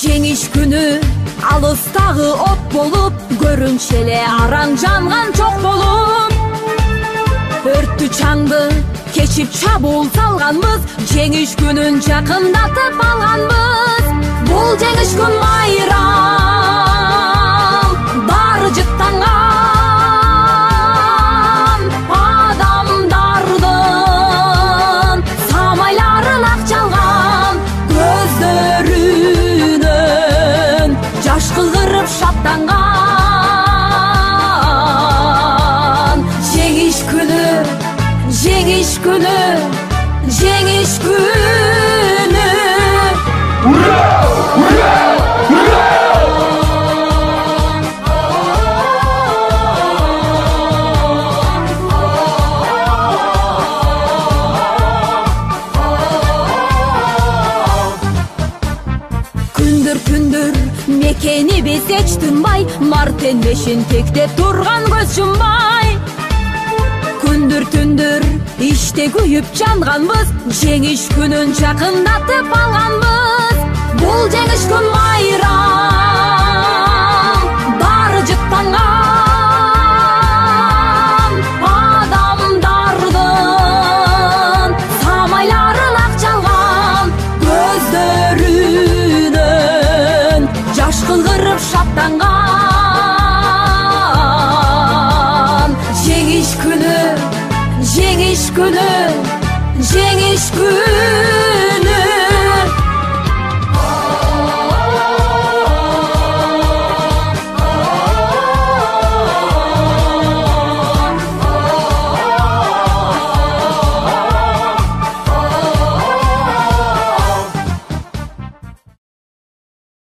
жеңиш күнү алыстагы от болуп, көрүнчү эле араң жанган чок болуп. Өрттү чаңды кечип чабуул салганбыз, жеңиш күнүн жакындатып алганбыз. Бул жеңиш күн майрам, баары жыттанган адамдардын самайларын ак чалган, көздөрүнөн жаш кыгырып шаттанган. Жеңиш күнү, жеңиш күнү, жеңиш күнү. Ура! Ура! Ура! Күндүр мекени биз эч тынбай, мартенбешин тектеп турган көз жумбай. Күндүр иште күйүп жанганбыз, жеңиш күнүн жакындатып алганбыз. Бул жеңиш күн